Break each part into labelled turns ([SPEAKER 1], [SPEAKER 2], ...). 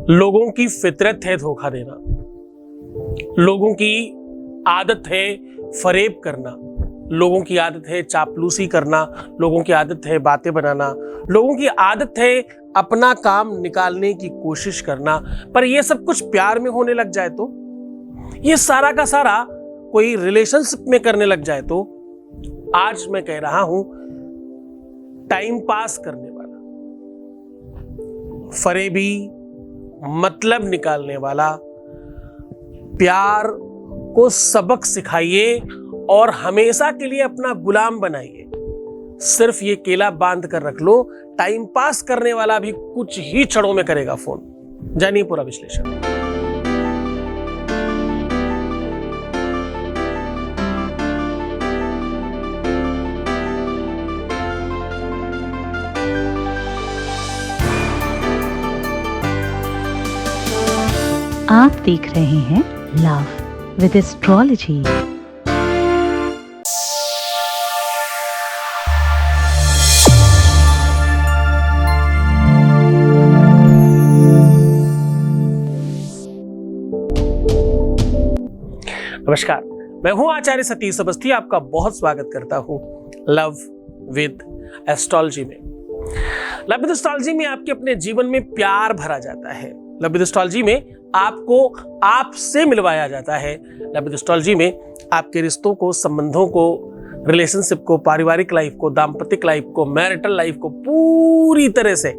[SPEAKER 1] लोगों की फितरत है धोखा देना, लोगों की आदत है फरेब करना, लोगों की आदत है चापलूसी करना, लोगों की आदत है बातें बनाना, लोगों की आदत है अपना काम निकालने की कोशिश करना। पर यह सब कुछ प्यार में होने लग जाए तो, ये सारा का सारा कोई रिलेशनशिप में करने लग जाए तो, आज मैं कह रहा हूं टाइम पास करने वाला, फरेबी, मतलब निकालने वाला, प्यार को सबक सिखाइए और हमेशा के लिए अपना गुलाम बनाइए। सिर्फ ये केला बांध कर रख लो, टाइम पास करने वाला भी कुछ ही क्षणों में करेगा फोन। जानिए पूरा विश्लेषण।
[SPEAKER 2] आप देख रहे हैं लव विद एस्ट्रोलॉजी।
[SPEAKER 1] नमस्कार, मैं हूं आचार्य सतीश अवस्थी, आपका बहुत स्वागत करता हूं लव विद एस्ट्रोलॉजी में। लव विद एस्ट्रोलॉजी में आपके अपने जीवन में प्यार भरा जाता है। लव विद एस्ट्रोलॉजी में आपको आपसे मिलवाया जाता है। लव विद एस्ट्रोलॉजी में आपके रिश्तों को, संबंधों को, रिलेशनशिप को, पारिवारिक लाइफ को, दाम्पत्य लाइफ को, मैरिटल लाइफ को पूरी तरह से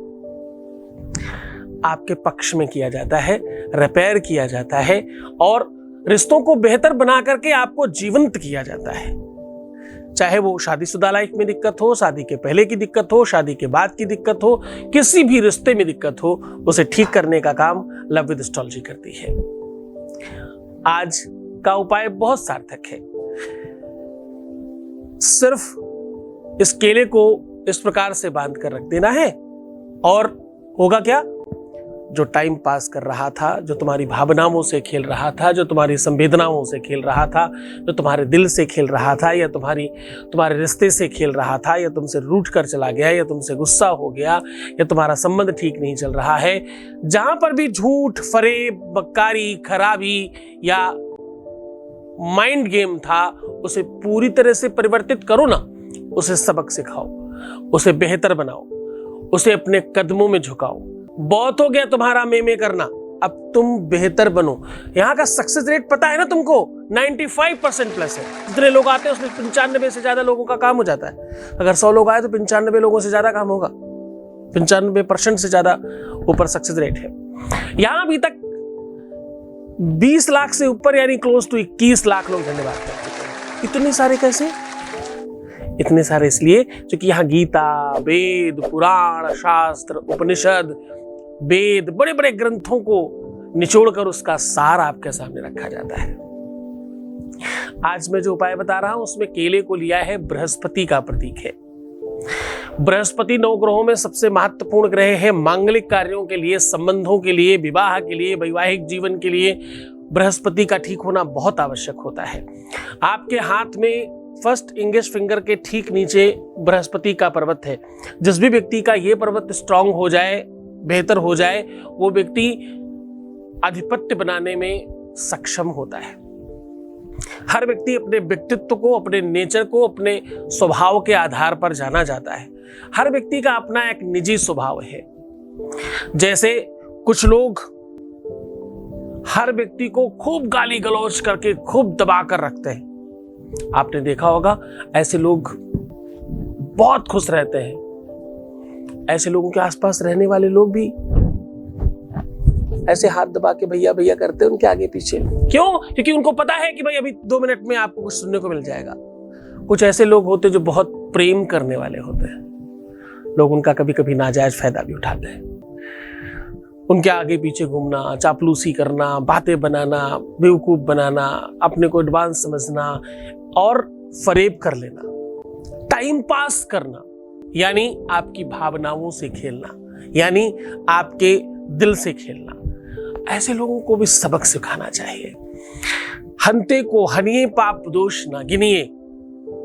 [SPEAKER 1] आपके पक्ष में किया जाता है, रिपेयर किया जाता है और रिश्तों को बेहतर बना करके आपको जीवंत किया जाता है। चाहे वो शादीशुदा लाइफ में दिक्कत हो, शादी के पहले की दिक्कत हो, शादी के बाद की दिक्कत हो, किसी भी रिश्ते में दिक्कत हो, उसे ठीक करने का काम लव विद एस्ट्रोलॉजी करती है। आज का उपाय बहुत सार्थक है। सिर्फ इस केले को इस प्रकार से बांध कर रख देना है और होगा क्या? जो टाइम पास कर रहा था, जो तुम्हारी भावनाओं से खेल रहा था, जो तुम्हारी संवेदनाओं से खेल रहा था, जो तुम्हारे दिल से खेल रहा था, या तुम्हारे रिश्ते से खेल रहा था, या तुमसे रूठ कर चला गया, या तुमसे गुस्सा हो गया, या तुम्हारा संबंध ठीक नहीं चल रहा है, जहां पर भी झूठ, फरेब, बक्कारी, खराबी या माइंड गेम था, उसे पूरी तरह से परिवर्तित करो ना। उसे सबक सिखाओ, उसे बेहतर बनाओ, उसे अपने कदमों में झुकाओ। बहुत हो गया तुम्हारा में करना, अब तुम बेहतर बनो। यहाँ का सक्सेस रेट पता है ना तुमको, 95% प्लस है। जितने लोग आते हैं उसमें 95 से ज्यादा लोगों का काम हो जाता है। अगर 100 लोग आए तो 95 लोगों से ज्यादा काम होगा। 95% से ज्यादा ऊपर सक्सेस रेट है। यहाँ अभी तक 20 लाख से ऊपर यानी क्लोज टू 21 लाख लोग धन्यवाद कर चुके हैं। इतने सारे कैसे? इतने सारे इसलिए क्योंकि यहाँ गीता, वेद, पुराण, शास्त्र, उपनिषद, वेद, बड़े बड़े ग्रंथों को निचोड़कर उसका सार आपके सामने रखा जाता है। आज मैं जो उपाय बता रहा हूं उसमें केले को लिया है बृहस्पति का प्रतीक है। बृहस्पति 9 ग्रहों में सबसे महत्वपूर्ण ग्रह है। मांगलिक कार्यों के लिए, संबंधों के लिए, विवाह के लिए, वैवाहिक जीवन के लिए बृहस्पति का ठीक होना बहुत आवश्यक होता है। आपके हाथ में फर्स्ट इंडेक्स फिंगर के ठीक नीचे बृहस्पति का पर्वत है। जिस भी व्यक्ति का यह पर्वत स्ट्रांग हो जाए, बेहतर हो जाए, वो व्यक्ति आधिपत्य बनाने में सक्षम होता है। हर व्यक्ति अपने व्यक्तित्व को, अपने नेचर को, अपने स्वभाव के आधार पर जाना जाता है। हर व्यक्ति का अपना एक निजी स्वभाव है। जैसे कुछ लोग हर व्यक्ति को खूब गाली गलौज करके खूब दबा कर रखते हैं। आपने देखा होगा ऐसे लोग बहुत खुश रहते हैं। ऐसे लोगों के आसपास रहने वाले लोग भी ऐसे हाथ दबा के भैया भैया करते हैं उनके आगे पीछे। क्यों? क्योंकि उनको पता है कि भाई अभी 2 मिनट में आपको कुछ सुनने को मिल जाएगा। कुछ ऐसे लोग होते जो बहुत प्रेम करने वाले होते हैं। लोग उनका कभी कभी नाजायज फायदा भी उठाते हैं। उनके आगे पीछे घूमना, चापलूसी करना, बातें बनाना, बेवकूफ बनाना, अपने को एडवांस समझना और फरेब कर लेना, टाइम पास करना, यानी आपकी भावनाओं से खेलना, यानी आपके दिल से खेलना। ऐसे लोगों को भी सबक सिखाना चाहिए। हंते को हनिए पाप दोष ना गिनिए।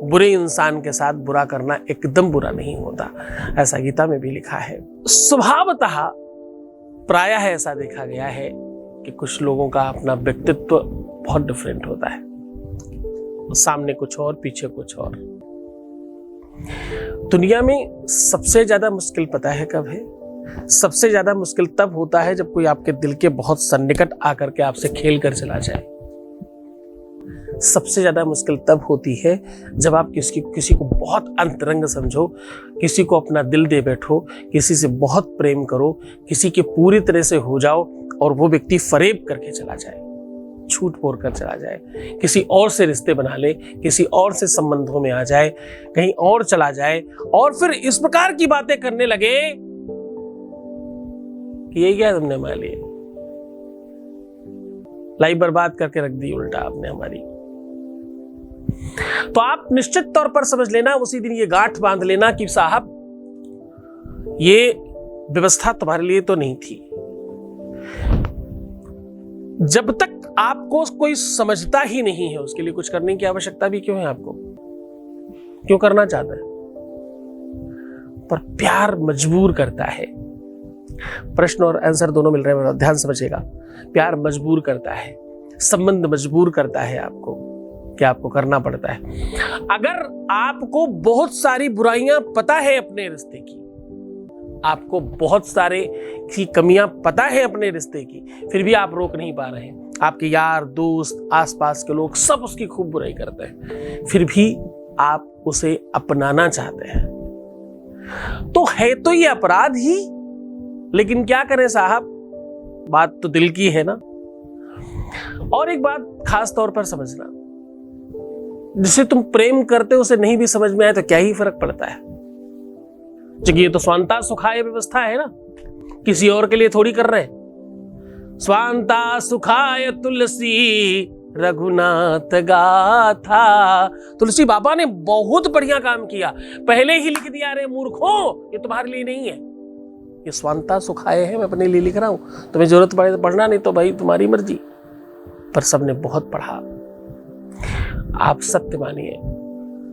[SPEAKER 1] बुरे इंसान के साथ बुरा करना एकदम बुरा नहीं होता, ऐसा गीता में भी लिखा है। स्वभावतः प्रायः ऐसा देखा गया है कि कुछ लोगों का अपना व्यक्तित्व बहुत डिफरेंट होता है, सामने कुछ और पीछे कुछ और। दुनिया में सबसे ज्यादा मुश्किल पता है कब है? सबसे ज्यादा मुश्किल तब होता है जब कोई आपके दिल के बहुत सन्निकट आकर के आपसे खेल कर चला जाए। सबसे ज्यादा मुश्किल तब होती है जब आप किसी को बहुत अंतरंग समझो, किसी को अपना दिल दे बैठो, किसी से बहुत प्रेम करो, किसी के पूरी तरह से हो जाओ और वो व्यक्ति फरेब करके चला जाए, छूट बोल कर चला जाए, किसी और से रिश्ते बना ले, किसी और से संबंधों में आ जाए, कहीं और चला जाए और फिर इस प्रकार की बातें करने लगे कि ये क्या तुमने हमारे लिए लाइफ बर्बाद करके रख दी उल्टा आपने हमारी। तो आप निश्चित तौर पर समझ लेना, उसी दिन ये गांठ बांध लेना कि साहब ये व्यवस्था तुम्हारे लिए तो नहीं थी। जब तक आपको कोई समझता ही नहीं है, उसके लिए कुछ करने की आवश्यकता भी क्यों है? आपको क्यों करना चाहता है? पर प्यार मजबूर करता है। प्रश्न और आंसर दोनों मिल रहे हैं, ध्यान समझिएगा। प्यार मजबूर करता है, संबंध मजबूर करता है आपको कि आपको करना पड़ता है। अगर आपको बहुत सारी बुराइयां पता है अपने रिश्ते की, आपको बहुत सारे की कमियां पता है अपने रिश्ते की, फिर भी आप रोक नहीं पा रहे हैं। आपके यार दोस्त आसपास के लोग सब उसकी खूब बुराई करते हैं, फिर भी आप उसे अपनाना चाहते हैं। तो है तो ये अपराध ही, लेकिन क्या करें साहब, बात तो दिल की है ना। और एक बात खास तौर पर समझना, जिसे तुम प्रेम करते हो उसे नहीं भी समझ में आए तो क्या ही फर्क पड़ता है, क्योंकि ये तो स्वांता सुखाय व्यवस्था है ना, किसी और के लिए थोड़ी कर रहे हैं। स्वांता सुखाय तुलसी रघुनाथ गाथा। तुलसी बाबा ने बहुत बढ़िया काम किया, पहले ही लिख दिया, अरे मूर्खों ये तुम्हारे लिए नहीं है, ये स्वांता सुखाए है, मैं अपने लिए लिख रहा हूं, तुम्हें जरूरत पड़े तो पढ़ना, नहीं तो भाई तुम्हारी मर्जी। पर सबने बहुत पढ़ा। आप सत्य मानिए,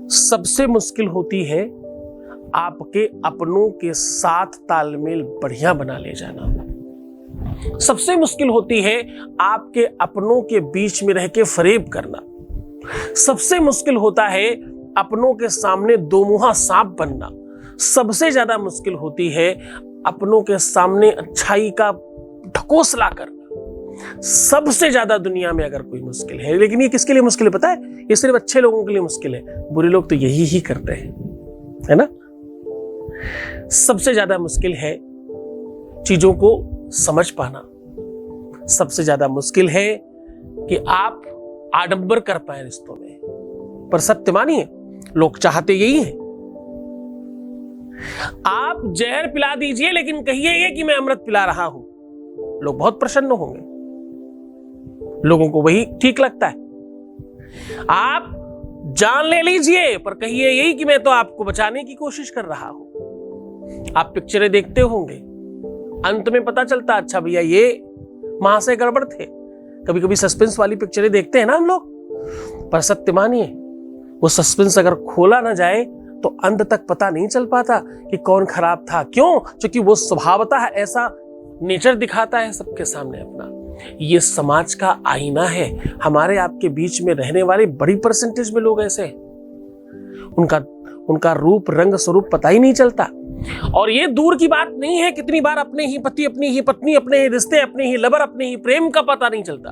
[SPEAKER 1] सबसे मुश्किल होती है आपके अपनों के साथ तालमेल बढ़िया बना ले जाना। सबसे मुश्किल होती है आपके अपनों के बीच में रह के फरेब करना। सबसे मुश्किल होता है अपनों के सामने दो मुंहा सांप बनना। सबसे ज्यादा मुश्किल होती है अपनों के सामने अच्छाई का ढकोसला करना। सबसे ज्यादा दुनिया में अगर कोई मुश्किल है, लेकिन ये किसके लिए मुश्किल है पता है? ये सिर्फ अच्छे लोगों के लिए मुश्किल है, बुरे लोग तो यही ही करते हैं, है ना। सबसे ज्यादा मुश्किल है चीजों को समझ पाना। सबसे ज्यादा मुश्किल है कि आप आडंबर कर पाए रिश्तों में। पर सत्य मानिए, लोग चाहते यही है। आप जहर पिला दीजिए लेकिन कहिए कि मैं अमृत पिला रहा हूं, लोग बहुत प्रसन्न होंगे, लोगों को वही ठीक लगता है। आप जान ले लीजिए पर कहिए यही कि मैं तो आपको बचाने की कोशिश कर रहा हूं। आप पिक्चरें देखते होंगे, अंत में पता चलता अच्छा भैया ये वहां से गड़बड़ थे। कभी कभी सस्पेंस वाली पिक्चरें देखते हैं ना हम लोग, पर सत्य मानिए वो सस्पेंस अगर खोला ना जाए तो अंत तक पता नहीं चल पाता कि कौन खराब था। क्यों? क्योंकि वो स्वभावतः ऐसा नेचर दिखाता है सबके सामने अपना। ये समाज का आईना है। हमारे आपके बीच में रहने वाले बड़ी परसेंटेज में लोग ऐसे हैं, उनका रूप रंग स्वरूप पता ही नहीं चलता। और ये दूर की बात नहीं है, कितनी बार अपने ही पति, अपनी ही पत्नी, अपने ही रिश्ते, अपने ही लवर, अपने ही प्रेम का पता नहीं चलता,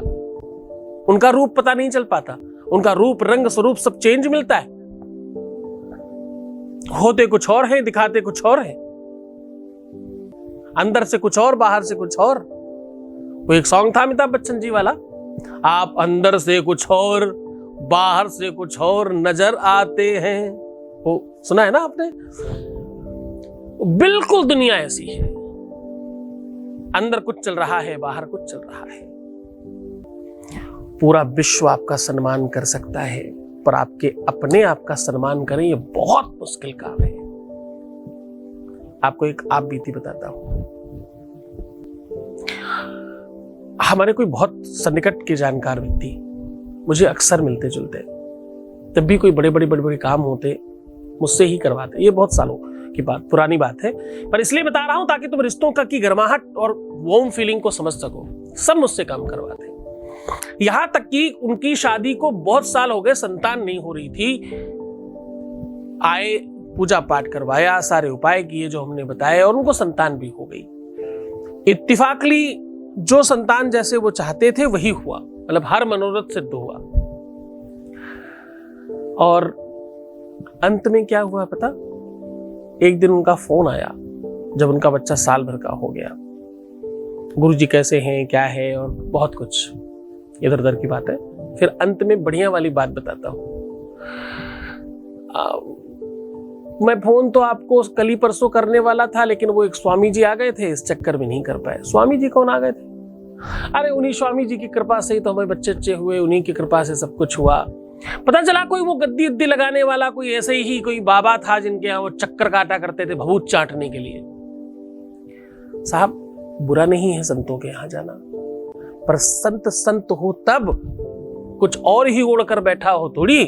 [SPEAKER 1] उनका रूप पता नहीं चल पाता, उनका रूप रंग स्वरूप सब चेंज मिलता है। होते कुछ और हैं, दिखाते कुछ और हैं, अंदर से कुछ और, बाहर से कुछ और। वो एक सॉन्ग था अमिताभ बच्चन जी वाला, आप अंदर से कुछ और बाहर से कुछ और नजर आते हैं, वो सुना है ना आपने? बिल्कुल दुनिया ऐसी है, अंदर कुछ चल रहा है, बाहर कुछ चल रहा है। पूरा विश्व आपका सम्मान कर सकता है, पर आपके अपने आप का सम्मान करें ये बहुत मुश्किल काम है। आपको एक आप बीती बताता हूं। हमारे कोई बहुत सन्निकट के जानकार व्यक्ति मुझे अक्सर मिलते जुलते, जब भी कोई बड़े काम होते मुझसे ही करवाते। ये बहुत सालों की बात, पुरानी बात है, पर इसलिए बता रहा हूं ताकि तुम रिश्तों का की गर्माहट और वार्म फीलिंग को समझ सको, सब मुझसे काम करवाते हैं। यहां तक कि उनकी शादी को बहुत साल हो गए, संतान नहीं हो रही थी, आए, पूजा पाठ करवाया, सारे उपाय किए जो हमने बताए, और उनको संतान भी हो गई। इत्तिफाकली जो संतान जैसे वो चाहते थे वही हुआ, मतलब हर मनोरथ सिद्ध हुआ। और अंत में क्या हुआ पता? एक दिन उनका फोन आया जब उनका बच्चा साल भर का हो गया। गुरुजी कैसे हैं, क्या है, और बहुत कुछ इधर उधर की बात है। फिर अंत में बढ़िया वाली बात बताता हूं। मैं फोन तो आपको कल ही परसों करने वाला था, लेकिन वो एक स्वामी जी आ गए थे, इस चक्कर में नहीं कर पाए। स्वामी जी कौन आ गए थे? अरे उन्हीं स्वामी जी की कृपा से ही तो हमें बच्चे अच्छे हुए, उन्हीं की कृपा से सब कुछ हुआ। पता चला कोई वो गद्दी उद्दी लगाने वाला कोई ऐसे ही कोई बाबा था जिनके यहाँ वो चक्कर काटा करते थे भभूत चाटने के लिए। साहब, बुरा नहीं है संतों के यहाँ जाना, पर संत संत हो तब, कुछ और ही उड़कर बैठा हो थोड़ी।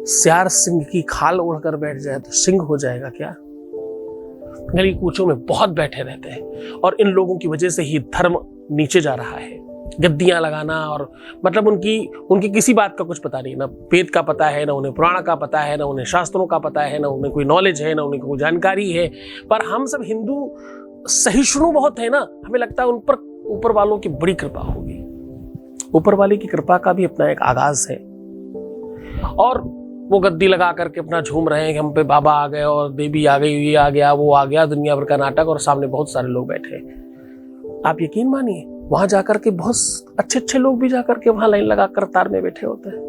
[SPEAKER 1] सियार सिंह की खाल उड़कर बैठ जाए तो सिंह हो जाएगा क्या? गली कूचों में बहुत बैठे रहते हैं, और इन लोगों की वजह से ही धर्म नीचे जा रहा है। गद्दियां लगाना, और मतलब उनकी किसी बात का कुछ पता नहीं, ना वेद का पता है, ना उन्हें पुराण का पता है, ना उन्हें शास्त्रों का पता है, ना उन्हें कोई नॉलेज है, ना उन्हें कोई जानकारी है। पर हम सब हिंदू सहिष्णु बहुत है ना, हमें लगता है उन पर ऊपर वालों की बड़ी कृपा होगी। ऊपर वाले की कृपा का भी अपना एक आगाज है। और वो गद्दी लगा करके अपना झूम रहे हैं कि हम पे बाबा आ गए और देवी आ गई, ये आ गया, वो आ गया, दुनिया भर का नाटक, और सामने बहुत सारे लोग बैठे। आप यकीन मानिए, वहां जाकर के बहुत अच्छे अच्छे लोग भी जाकर के वहां लाइन लगाकर कतार में बैठे होते हैं।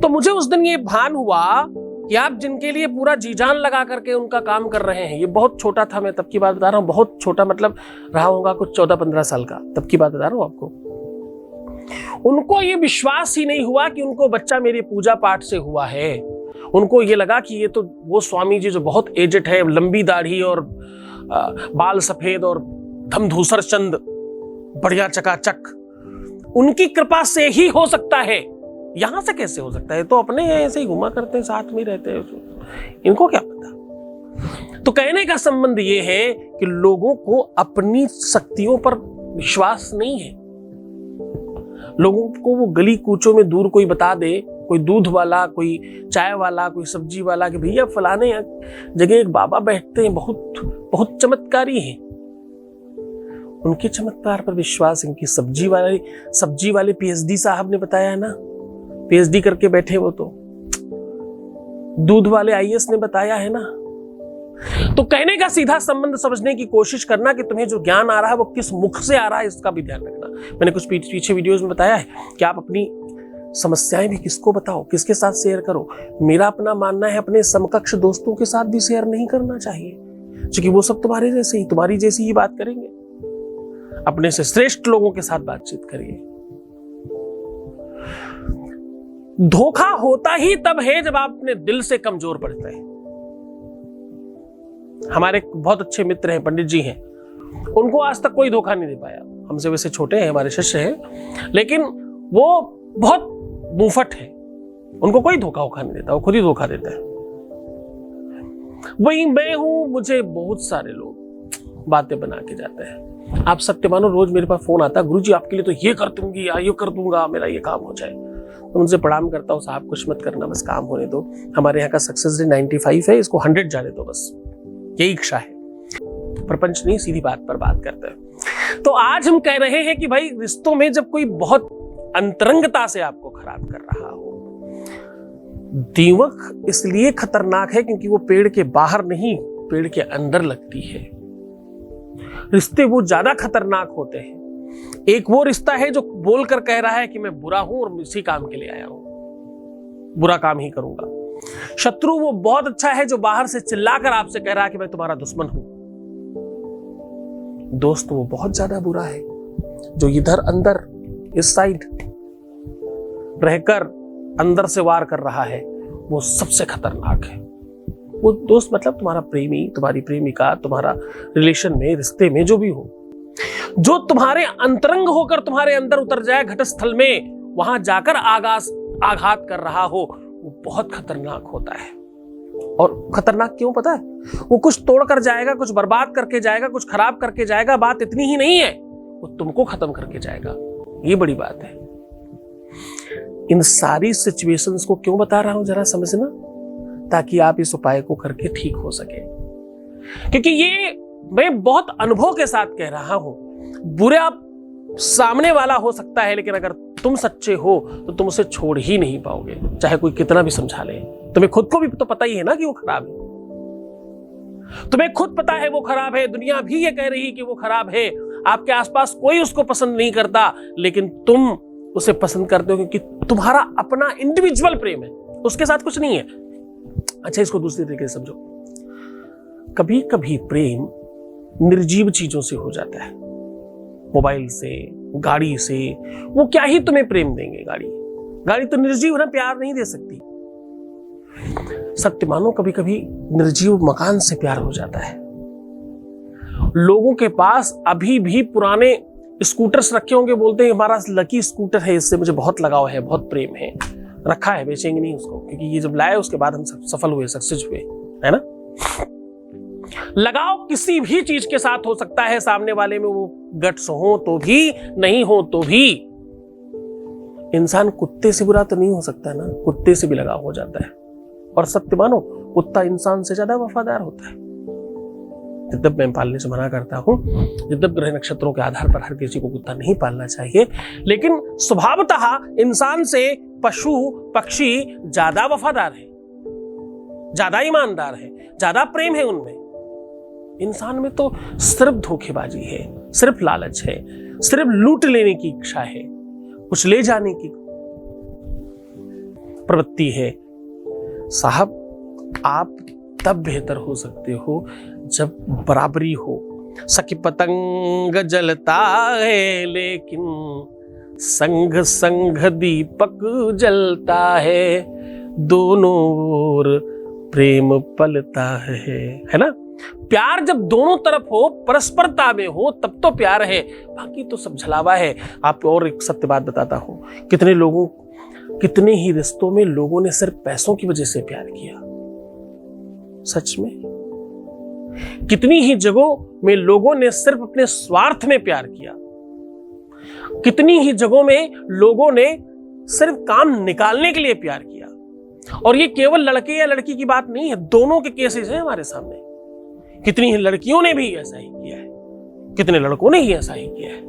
[SPEAKER 1] तो मुझे उस दिन ये भान हुआ कि आप जिनके लिए पूरा जी जान लगा करके उनका काम कर रहे हैं, ये बहुत छोटा था, मैं तब की बात बता रहा हूं, बहुत छोटा मतलब रहा होगा कुछ 14-15 साल का, तब की बात बता रहा हूं आपको। उनको ये विश्वास ही नहीं हुआ कि उनको बच्चा मेरे पूजा पाठ से हुआ है। उनको ये लगा कि ये तो वो स्वामी जी जो बहुत एजेड है, लंबी दाढ़ी और बाल सफेद और धमधूसर चंद, बढ़िया चकाचक, उनकी कृपा से ही हो सकता है। यहां से कैसे हो सकता है? तो अपने ऐसे ही घुमा करते हैं, साथ में रहते हैं, इनको क्या पता। तो कहने का संबंध ये है कि लोगों को अपनी शक्तियों पर विश्वास नहीं है। लोगों को वो गली कूचों में दूर कोई बता दे, कोई दूध वाला, कोई चाय वाला, कोई सब्जी वाला, कि भैया फलाने जगह एक बाबा बैठते हैं, बहुत बहुत चमत्कारी हैं, उनके चमत्कार पर विश्वास। इनकी सब्जी वाले पीएचडी साहब ने बताया है ना, पीएचडी करके बैठे वो, तो दूध वाले आईएएस ने बताया है ना। तो कहने का सीधा संबंध समझने की कोशिश करना कि तुम्हें जो ज्ञान आ रहा है वो किस मुख से आ रहा है, इसका भी ध्यान रखना। मैंने कुछ पीछे वीडियोस में बताया है कि आप अपनी समस्याएं भी किसको बताओ, किसके साथ शेयर करो। मेरा अपना मानना है अपने समकक्ष दोस्तों के साथ भी शेयर नहीं करना चाहिए, क्योंकि वो सब तुम्हारी जैसी ही बात करेंगे। अपने से श्रेष्ठ लोगों के साथ बातचीत करिए। धोखा होता ही तब है जब आप अपने दिल से कमजोर पड़ते हैं। हमारे बहुत अच्छे मित्र हैं, पंडित जी हैं, उनको आज तक कोई धोखा नहीं दे पाया। हमसे वैसे छोटे हैं, हमारे शिष्य हैं, लेकिन वो बहुत मुंहफट है, उनको कोई धोखा नहीं देता, वो खुद ही धोखा देते हैं। वही मैं हूं, मुझे बहुत सारे लोग बातें बना के जाते हैं। आप सत्य मानो, रोज मेरे पास फोन आता है, गुरुजी आपके लिए तो ये कर दूंगी या ये कर दूंगा, मेरा ये काम हो जाए। तो उनसे प्रणाम करता हूँ, साहब कुछ मत करना, बस काम होने दो। हमारे यहाँ का सक्सेस रेट 95 है, इसको 100 जाने दो, बस यही इच्छा है। प्रपंच नहीं, सीधी बात पर बात करते हैं। तो आज हम कह रहे हैं कि भाई रिश्तों में जब कोई बहुत अंतरंगता से आपको खराब कर रहा हो, दीमक इसलिए खतरनाक है क्योंकि वो पेड़ के बाहर नहीं, पेड़ के अंदर लगती है। रिश्ते वो ज्यादा खतरनाक होते हैं। एक वो रिश्ता है जो बोलकर कह रहा है कि मैं बुरा हूं और इसी काम के लिए आया हूं, बुरा काम ही करूंगा। शत्रु वो बहुत अच्छा है जो बाहर से चिल्लाकर आपसे कह रहा है कि मैं तुम्हारा दुश्मन हूं। दोस्त वो बहुत ज्यादा बुरा है जो इधर अंदर इस साइड रहकर अंदर से वार कर रहा है, वो सबसे खतरनाक है। वो दोस्त मतलब तुम्हारा प्रेमी, तुम्हारी प्रेमिका, तुम्हारा रिलेशन में, रिश्ते में जो भी हो, जो तुम्हारे अंतरंग होकर तुम्हारे अंदर उतर जाए घटस्थल में, वहां जाकर आघात कर रहा हो, वो बहुत खतरनाक होता है। और खतरनाक क्यों पता है? वो कुछ तोड़ कर जाएगा, कुछ बर्बाद करके जाएगा, कुछ खराब करके जाएगा। बात इतनी ही नहीं है, वो तुमको खत्म करके जाएगा। ये बड़ी बात है। इन सारी सिचुएशंस को क्यों बता रहा हूं जरा समझना, ताकि आप इस उपाय को करके ठीक हो सके। क्योंकि ये मैं बहुत अनुभव के साथ कह रहा हूं। बुरा सामने वाला हो सकता है, लेकिन अगर तुम सच्चे हो तो तुम उसे छोड़ ही नहीं पाओगे, चाहे कोई कितना भी समझा ले। तुम्हें खुद को भी तो पता ही है ना कि वो खराब है। तुम्हें खुद पता है वो खराब है, दुनिया भी ये कह रही है कि वो खराब है। आपके आसपास कोई उसको पसंद नहीं करता, लेकिन तुम उसे पसंद करते हो क्योंकि तुम्हारा अपना इंडिविजुअल प्रेम है, उसके साथ कुछ नहीं है। अच्छा, इसको दूसरी तरीके से समझो। कभी कभी प्रेम निर्जीव चीजों से हो जाता है, मोबाइल से, गाड़ी से। वो क्या ही तुम्हें प्रेम देंगे? गाड़ी तो निर्जीव ना, प्यार नहीं दे सकती। सत्य मानो, कभी कभी निर्जीव मकान से प्यार हो जाता है। लोगों के पास अभी भी पुराने स्कूटर्स रखे होंगे, बोलते हैं हमारा लकी स्कूटर है, इससे मुझे बहुत लगाव है, बहुत प्रेम है। रखा है, बेचेंगे नहीं उसको, क्योंकि ये जब लाए उसके बाद हम सफल हुए, सक्सेस हुए, है ना। लगाव किसी भी चीज के साथ हो सकता है, सामने वाले में वो गट्स हो तो भी, नहीं हो तो भी। इंसान कुत्ते से बुरा तो नहीं हो सकता ना, कुत्ते से भी लगाव हो जाता है। और सत्य मानो, कुत्ता इंसान से ज्यादा वफादार होता है। जब मैं पालने से मना करता हूं, जब ग्रह नक्षत्रों के आधार पर हर किसी को कुत्ता नहीं पालना चाहिए, लेकिन स्वभावतः इंसान से पशु पक्षी ज्यादा वफादार है, ज्यादा ईमानदार है, ज्यादा प्रेम है उनमें। इंसान में तो सिर्फ धोखेबाजी है, सिर्फ लालच है, सिर्फ लूट लेने की इच्छा है, कुछ ले जाने की प्रवृत्ति है। साहब, आप तब बेहतर हो सकते हो जब बराबरी हो। सखी पतंग जलता है, लेकिन संग संग दीपक जलता है, दोनों ओर प्रेम पलता है ना। प्यार जब दोनों तरफ हो, परस्परता में हो, तब तो प्यार है, बाकी तो सब झलावा है। आपको और एक सत्य बात बताता हूं, कितने ही रिश्तों में लोगों ने सिर्फ पैसों की वजह से प्यार किया। सच में, कितनी ही जगहों में लोगों ने सिर्फ अपने स्वार्थ में प्यार किया। कितनी ही जगहों में लोगों ने सिर्फ काम निकालने के लिए प्यार किया। और ये केवल लड़के या लड़की की बात नहीं है, दोनों के केसेस हैं हमारे सामने। कितनी ही लड़कियों ने भी ऐसा ही किया है, कितने लड़कों ने ही ऐसा ही किया है।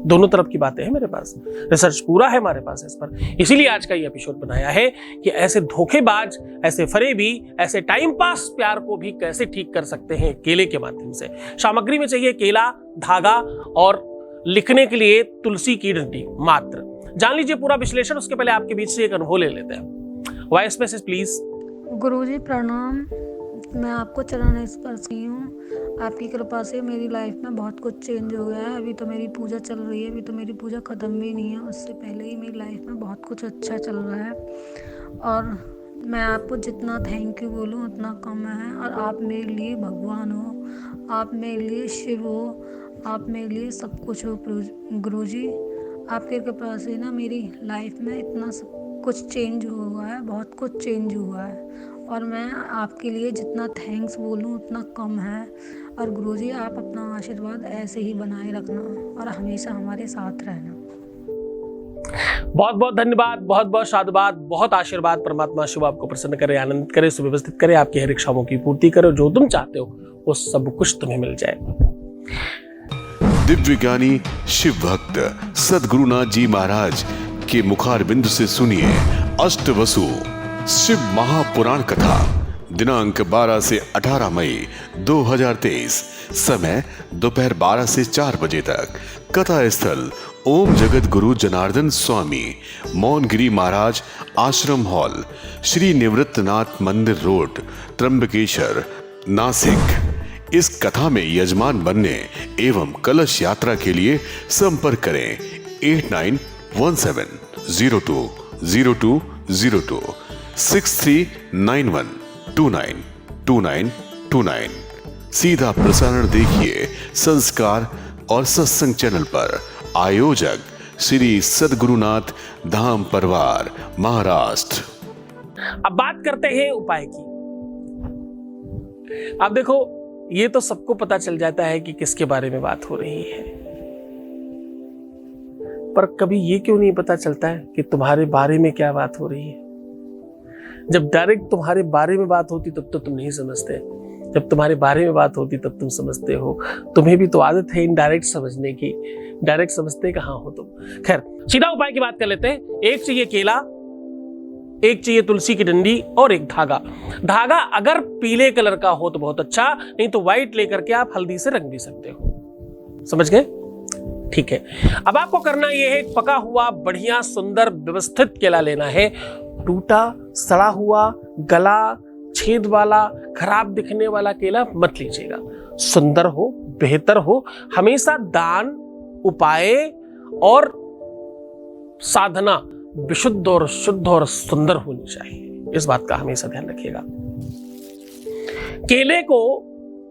[SPEAKER 1] दोनों तरफ की बातें हैं मेरे पास, रिसर्च पूरा है हमारे पास इस पर। इसीलिए आज का ये एपिसोड बनाया है कि ऐसे धोखेबाज, ऐसे फरेबी, ऐसे टाइम पास प्यार को भी कैसे ठीक कर सकते हैं केले के माध्यम से। सामग्री में चाहिए केला, धागा और लिखने के लिए तुलसी की डंडी मात्र। जान लीजिए पूरा विश्लेषण, उसके पहले आपके बीच से एक अनुभव ले लेते हैं। Voice message please.
[SPEAKER 3] गुरुजी प्रणाम, मैं आपको चरण स्पर्श की हूँ। आपकी कृपा से मेरी लाइफ में बहुत कुछ चेंज हो गया है। अभी तो मेरी पूजा चल रही है, अभी तो मेरी पूजा ख़त्म भी नहीं है, उससे पहले ही मेरी लाइफ में बहुत कुछ अच्छा चल रहा है। और मैं आपको जितना थैंक यू बोलूँ उतना कम है। और आप मेरे लिए भगवान हो, आप मेरे लिए शिव हो, आप मेरे लिए सब कुछ हो गुरुजी। आपके कृपा से ना मेरी लाइफ में इतना सब कुछ चेंज हुआ है, बहुत कुछ चेंज हुआ है। और मैं आपके लिए जितना थैंक्स बोलूं उतना कम है। और गुरुजी, आप अपना आशीर्वाद ऐसे ही बनाए रखना और हमेशा हमारे साथ रहना।
[SPEAKER 1] बहुत बहुत धन्यवाद, बहुत बहुत साधुवाद, बहुत आशीर्वाद। परमात्मा शिव आपको प्रसन्न करे, आनंदित करे, सुव्यवस्थित करे, आपकी हर इच्छाओं की पूर्ति करे, जो तुम चाहते हो वो सब कुछ तुम्हें मिल जाए।
[SPEAKER 4] दिव्य ज्ञानी शिव भक्त सद्गुरुनाथ जी महाराज के मुखार बिंदु से सुनिए अष्टवसु शिव महापुराण कथा। दिनांक 12 से 18 मई 2023, समय दोपहर 12 से 4 बजे तक। कथा स्थल ओम जगत गुरु जनार्दन स्वामी मौनगिरी महाराज आश्रम हॉल, श्री निवृत्तनाथ मंदिर रोड, त्र्यंबकेश्वर, नासिक। इस कथा में यजमान बनने एवं कलश यात्रा के लिए संपर्क करें 8917020202 6391292929। सीधा प्रसारण देखिए संस्कार और सत्संग चैनल पर। आयोजक श्री सद्गुरुनाथ धाम परिवार, महाराष्ट्र।
[SPEAKER 1] अब बात करते हैं उपाय की। अब देखो, ये तो सबको पता चल जाता है कि किसके बारे में बात हो रही है, पर कभी ये क्यों नहीं पता चलता है कि तुम्हारे बारे में क्या बात हो रही है? जब डायरेक्ट तुम्हारे बारे में बात होती तब तो तुम नहीं समझते, जब तुम्हारे बारे में बात होती तब तुम समझते हो। तुम्हें भी तो आदत है इनडायरेक्ट समझने की, डायरेक्ट समझते कहाँ हो तुम। खैर, सीधा उपाय की बात कर लेते हैं। एक चाहिए केला, एक चाहिए तुलसी की डंडी और एक धागा। धागा अगर पीले कलर का हो तो बहुत अच्छा, नहीं तो व्हाइट लेकर के आप हल्दी से रंग भी सकते हो। समझ गए? ठीक है। अब आपको करना यह है, पका हुआ बढ़िया सुंदर व्यवस्थित केला लेना है। टूटा सड़ा हुआ गला छेद वाला खराब दिखने वाला केला मत लीजिएगा। सुंदर हो, बेहतर हो। हमेशा दान, उपाय और साधना विशुद्ध और शुद्ध और सुंदर होनी चाहिए। इस बात का हमेशा ध्यान रखिएगा। केले को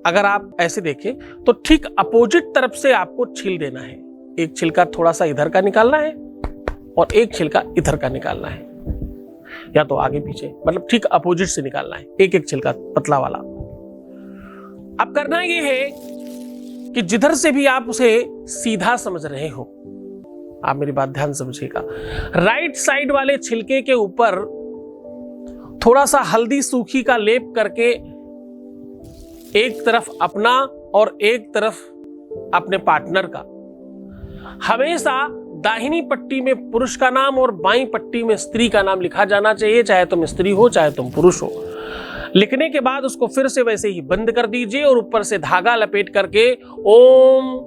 [SPEAKER 1] अगर आप ऐसे देखें तो ठीक अपोजिट तरफ से आपको छील देना है। एक छिलका थोड़ा सा इधर का निकालना है और एक छिलका इधर का निकालना है, या तो आगे पीछे, मतलब ठीक अपोजिट से निकालना है, एक एक छिलका पतला वाला। अब करना ये है कि जिधर से भी आप उसे सीधा समझ रहे हो, आप मेरी बात ध्यान समझिएगा, राइट साइड वाले छिलके के ऊपर थोड़ा सा हल्दी सूखी का लेप करके एक तरफ अपना और एक तरफ अपने पार्टनर का, हमेशा दाहिनी पट्टी में पुरुष का नाम और बाईं पट्टी में स्त्री का नाम लिखा जाना चाहिए, चाहे तुम स्त्री हो चाहे तुम पुरुष हो। लिखने के बाद उसको फिर से वैसे ही बंद कर दीजिए और ऊपर से धागा लपेट करके ओम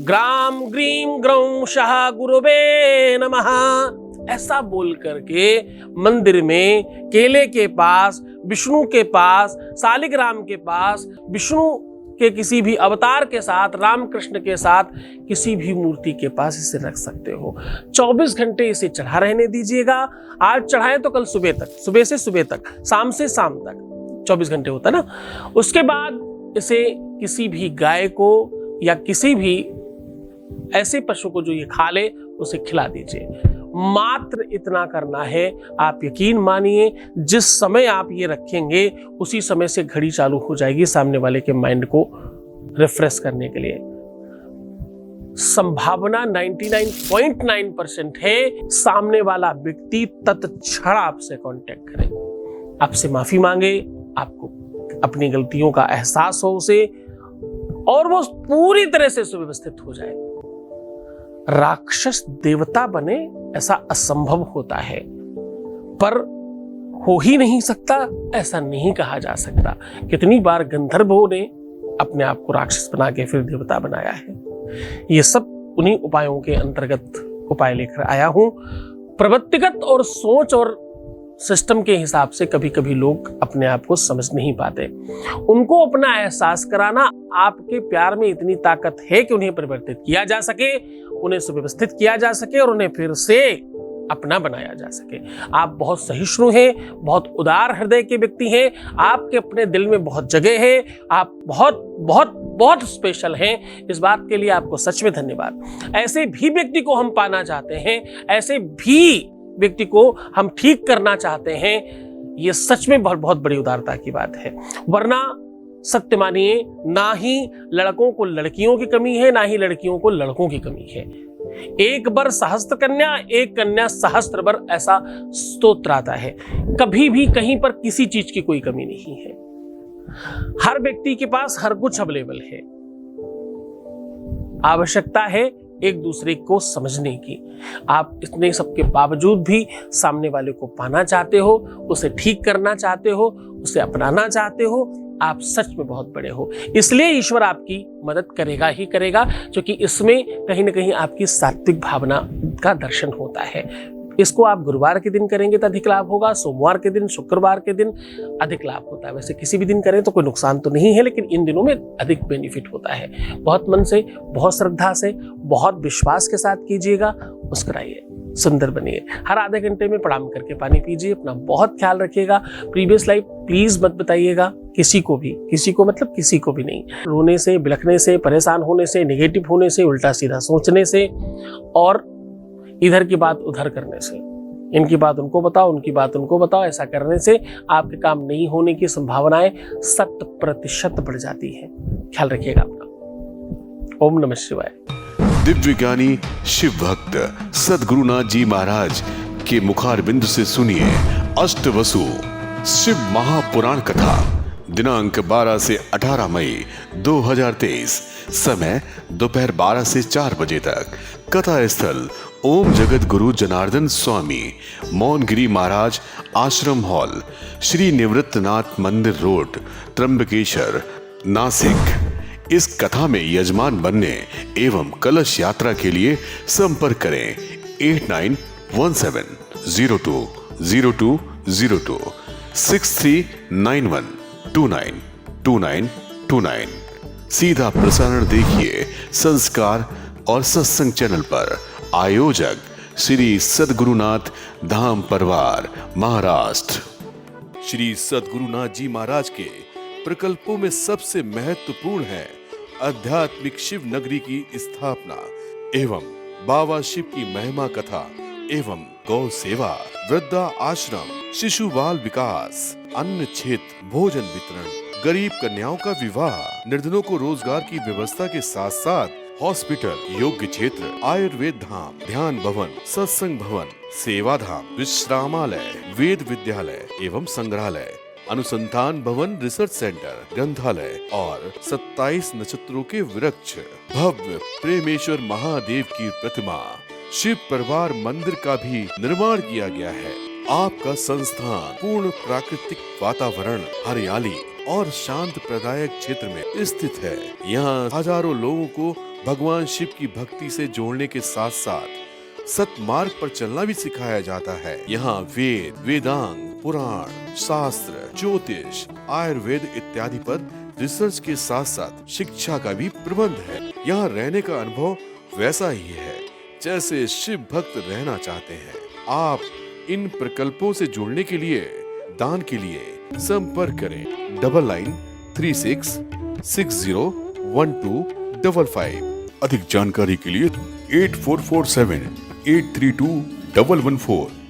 [SPEAKER 1] ग्राम ग्रीम ग्रौं शाह गुरुवे नमः ऐसा बोल करके मंदिर में केले के पास, विष्णु के पास, शालिग्राम के पास, विष्णु के किसी भी अवतार के साथ, रामकृष्ण के साथ, किसी भी मूर्ति के पास इसे रख सकते हो। 24 घंटे इसे चढ़ा रहने दीजिएगा। आज चढ़ाएं तो कल सुबह तक, सुबह से सुबह तक, शाम से शाम तक, 24 घंटे होता है ना। उसके बाद इसे किसी भी गाय को या किसी भी ऐसे पशु को जो ये खा ले उसे खिला दीजिए। मात्र इतना करना है। आप यकीन मानिए, जिस समय आप ये रखेंगे उसी समय से घड़ी चालू हो जाएगी सामने वाले के माइंड को रिफ्रेश करने के लिए। संभावना 99.9% है सामने वाला व्यक्ति तत्क्षण आपसे कांटेक्ट करे, आपसे माफी मांगे, आपको अपनी गलतियों का एहसास हो उसे, और वो पूरी तरह से सुव्यवस्थित हो जाए। राक्षस देवता बने ऐसा असंभव होता है, पर हो ही नहीं सकता ऐसा नहीं कहा जा सकता। कितनी बार गंधर्वों ने अपने आप को राक्षस बना के फिर देवता बनाया है। ये सब उन्हीं उपायों के अंतर्गत उपाय लेकर आया हूं। प्रवृत्तिगत और सोच और सिस्टम के हिसाब से कभी कभी लोग अपने आप को समझ नहीं पाते। उनको अपना एहसास कराना, आपके प्यार में इतनी ताकत है कि उन्हें परिवर्तित किया जा सके, उन्हें सुव्यवस्थित किया जा सके और उन्हें फिर से अपना बनाया जा सके। आप बहुत सहिष्णु हैं, बहुत उदार हृदय के व्यक्ति हैं, आपके अपने दिल में बहुत जगह है, आप बहुत बहुत बहुत स्पेशल हैं। इस बात के लिए आपको सच में धन्यवाद। ऐसे भी व्यक्ति को हम पाना चाहते हैं, ऐसे भी व्यक्ति को हम ठीक करना चाहते हैं। ये सच में बहुत बहुत बड़ी उदारता की बात है। वरना सत्य मानिए, ना ही लड़कों को लड़कियों की कमी है, ना ही लड़कियों को लड़कों की कमी है। एक बर सहस्त्र कन्या, एक कन्या सहस्त्र बर, ऐसा स्तोत्र आता है। कभी भी कहीं पर किसी चीज की कोई कमी नहीं है। हर व्यक्ति के पास हर कुछ अवेलेबल है। आवश्यकता है एक दूसरे को समझने की। आप इतने सबके बावजूद भी सामने वाले को पाना चाहते हो, उसे ठीक करना चाहते हो, उसे अपनाना चाहते हो, आप सच में बहुत बड़े हो। इसलिए ईश्वर आपकी मदद करेगा ही करेगा, क्योंकि इसमें कहीं ना कहीं आपकी सात्विक भावना का दर्शन होता है। इसको आप गुरुवार के दिन करेंगे तो अधिक लाभ होगा, सोमवार के दिन, शुक्रवार के दिन अधिक लाभ होता है। वैसे किसी भी दिन करें तो कोई नुकसान तो नहीं है, लेकिन इन दिनों में अधिक बेनिफिट होता है। बहुत मन से, बहुत श्रद्धा से, बहुत विश्वास के साथ कीजिएगा। मुस्कुराइए, सुंदर बनिए। हर आधे घंटे में प्रणाम करके पानी पीजिए। अपना बहुत ख्याल रखिएगा। प्रीवियस लाइफ प्लीज मत बताइएगा किसी को भी, किसी को मतलब किसी को भी नहीं। रोने से, बिलखने से, परेशान होने से, नेगेटिव होने से, उल्टा सीधा सोचने से और इधर की बात उधर करने से इनकी बात उनको बताओ, उनकी बात उनको बताओ। ऐसा करने से आपके काम नहीं होने की संभावनाएं 100% बढ़ जाती हैं। ख्याल रखिएगा अपना। ओम नमः शिवाय।
[SPEAKER 4] दिव्य ज्ञानी शिव भक्त सद्गुरुनाथ जी महाराज के मुखारबिंद से सुनिए अष्टवसु शिव महापुराण कथा। दिनांक 12 से 18 मई 2023। समय दोपहर 12 से 4 बजे तक। कथा स्थल ओम जगत गुरु जनार्दन स्वामी मौनगिरी महाराज आश्रम हॉल, श्री निवृत्तनाथ मंदिर रोड, त्र्यंबकेश्वर, नासिक। इस कथा में यजमान बनने एवं कलश यात्रा के लिए संपर्क करें 8917020202 6391292929। सीधा प्रसारण देखिए संस्कार और सत्संग चैनल पर। आयोजक श्री सद्गुरुनाथ धाम परिवार, महाराष्ट्र। श्री सद्गुरुनाथ जी महाराज के प्रकल्पों में सबसे महत्वपूर्ण है आध्यात्मिक शिव नगरी की स्थापना एवं बाबा शिव की महिमा कथा एवं गौ सेवा, वृद्धा आश्रम, शिशु बाल विकास, अन्न क्षेत्र, भोजन वितरण, गरीब कन्याओं का विवाह, निर्धनों को रोजगार की व्यवस्था के साथ साथ हॉस्पिटल, योग्य क्षेत्र, आयुर्वेद धाम, ध्यान भवन, सत्संग भवन, सेवा धाम, विश्रामालय, वेद विद्यालय एवं संग्रहालय, अनुसंधान भवन, रिसर्च सेंटर, ग्रंथालय और 27 नक्षत्रों के वृक्ष, भव्य प्रेमेश्वर महादेव की प्रतिमा, शिव परिवार मंदिर का भी निर्माण किया गया है। आपका संस्थान पूर्ण प्राकृतिक वातावरण, हरियाली और शांत प्रदायक क्षेत्र में स्थित है। यहाँ हजारों लोगों को भगवान शिव की भक्ति से जोड़ने के साथ साथ सतमार्ग पर चलना भी सिखाया जाता है। यहाँ वेद, वेदांग, पुराण, शास्त्र, ज्योतिष, आयुर्वेद इत्यादि पर रिसर्च के साथ साथ शिक्षा का भी प्रबंध है। यहाँ रहने का अनुभव वैसा ही है जैसे शिव भक्त रहना चाहते हैं। आप इन प्रकल्पों से जुड़ने के लिए, दान के लिए संपर्क करें 9936601255। अधिक जानकारी के लिए 8447832114।